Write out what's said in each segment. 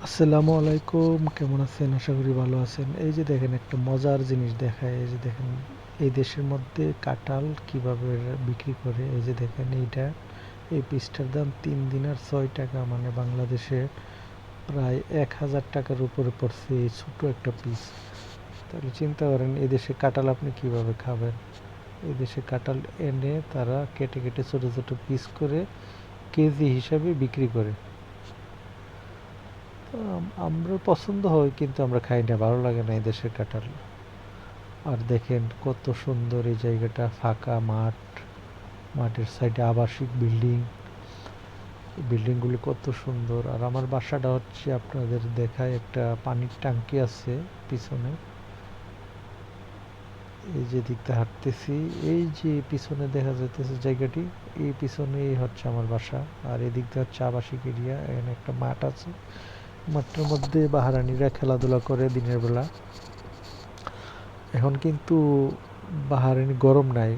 আসসালামু আলাইকুম, কেমন আছেন? আশা করি ভালো আছেন। এই যে দেখেন একটা মজার জিনিস দেখায়, এই যে দেখেন এই দেশের মধ্যে কাঁঠাল কিভাবে বিক্রি করে। এই যে দেখেন এইটা, এই পিসটার দাম ৩ দিনার ৬ টাকা, মানে বাংলাদেশে প্রায় ১,০০০ টাকার উপরে পড়ছে এই ছোট একটা পিস। তাহলে চিন্তা করেন এই দেশে কাঁঠাল আপনি কিভাবে খাবেন। এই দেশে কাঁঠাল এনে তারা কেটে কেটে ছোট ছোট পিস করে কেজি হিসাবে বিক্রি করে। আমরা পছন্দ হয় কিন্তু আমরা খাই না, ভালো লাগে না এই দেশের কাঁঠাল। আর দেখেন কত সুন্দর এই জায়গাটা, ফাঁকা মাঠ, মাঠের সাইডে আবাসিক বিল্ডিং, বিল্ডিংগুলি কত সুন্দর। আর আমার বাসাটা হচ্ছে আপনাদের দেখায়, একটা পানির ট্যাঙ্কি আছে পিছনে। এই যে দিকটা হাঁটতেছি, এই যে পিছনে দেখা যাইতেছে জায়গাটি, এই পিছনেই হচ্ছে আমার বাসা। আর এদিক দিয়ে হচ্ছে আবাসিক এরিয়া, এখানে একটা মাঠ আছে, মাঠটার মধ্যে বাহারানিরা খেলাধুলা করে দিনের বেলা। এখন কিন্তু বাহারানি গরম নাই,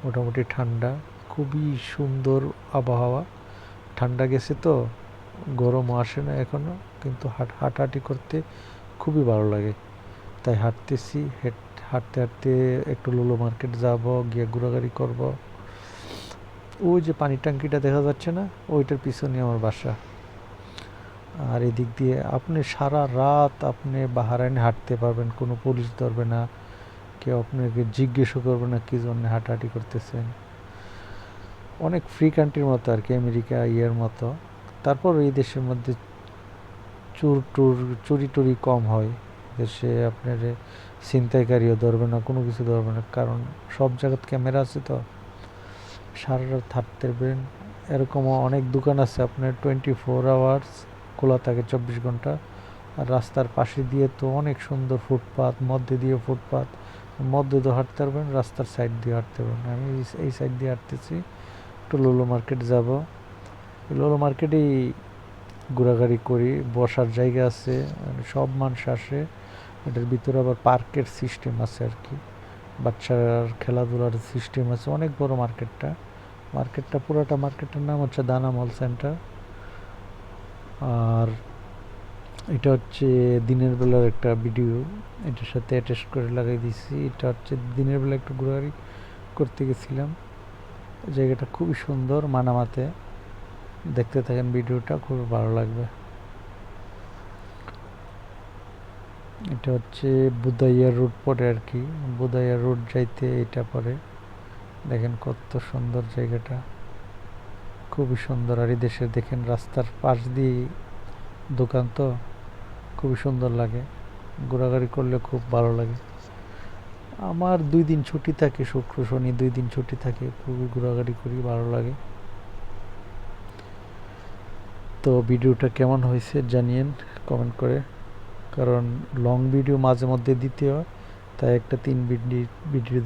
মোটামুটি ঠান্ডা, খুবই সুন্দর আবহাওয়া। ঠান্ডা গেছে তো, গরমও আসে না এখনো, কিন্তু হাঁটাহাঁটি করতে খুবই ভালো লাগে। তাই হাঁটতেছি, হাঁটতে হাঁটতে একটু লুলো মার্কেট যাব, গিয়ে ঘোরাঘুরি করব। ওই যে পানির ট্যাঙ্কিটা দেখা যাচ্ছে না, ওইটার পিছনে আমার বাসা। আর এদিক দিয়ে আপনি সারা রাত আপনি বাহারাইনে হাঁটতে পারবেন, কোনো পুলিশ ধরবে না, কেউ আপনাকে জিজ্ঞেসও করবে না কী জন্য হাঁটাহাঁটি করতেছেন। অনেক ফ্রি কান্ট্রির মতো আর কি, আমেরিকা ইয়ের মতো। তারপর এই দেশের মধ্যে চুরি টুরি কম হয়। দেশে আপনার ছিনতাইকারীও ধরবে না, কোনো কিছু ধরবে না, কারণ সব জায়গাতে ক্যামেরা আছে তো। সারা রাত হাঁটতে পারবেন। এরকমও অনেক দোকান আছে আপনার 24 আওয়ার্স খোলা থাকে, 24 ঘন্টা। আর রাস্তার পাশে দিয়ে তো অনেক সুন্দর ফুটপাত, মধ্যে দিয়ে ফুটপাত, মধ্যে দিয়ে হাঁটতে পারবেন, রাস্তার সাইড দিয়ে হাঁটতে পারবেন। আমি এই সাইড দিয়ে হাঁটতেছি, একটু লুলো মার্কেট যাব। লুলো মার্কেটেই ঘোরাঘুরি করি, বসার জায়গা আছে, মানে সব মানুষ আসে। এটার ভিতরে আবার পার্কের সিস্টেম আছে আর কি, বাচ্চার খেলাধুলার সিস্টেম আছে। অনেক বড় মার্কেটটা, পুরোটা মার্কেটের নাম হচ্ছে দানা মল সেন্টার। আর এটা হচ্ছে দিনের বেলার একটা ভিডিও, এটার সাথে অ্যাটাচ করে লাগাই দিছি। এটা হচ্ছে দিনের বেলা একটু ঘোরাঘুরি করতে গেছিলাম। জায়গাটা খুবই সুন্দর, মানামাতে। দেখতে থাকেন ভিডিওটা, খুব ভালো লাগবে। এটা হচ্ছে বুদাইয়া রোড পড়ে আর কি, বুদাইয়া রোড যাইতে এটা পড়ে। দেখেন কত সুন্দর জায়গাটা, খুবই সুন্দর। আর এই দেশে দেখেন রাস্তার পাশ দিয়ে দোকান তো, খুবই সুন্দর লাগে, ঘোরাঘুরি করলে খুব ভালো লাগে। আমার 2 দিন ছুটি থাকে, শুক্র শনি 2 দিন ছুটি থাকে, খুবই ঘোরাঘুরি করি, ভালো লাগে। তো ভিডিওটা কেমন হয়েছে জানিয়েন কমেন্ট করে, কারণ লং ভিডিও মাঝে মধ্যে দিতে হয়, তাই একটা 3 মিনিট ভিডিও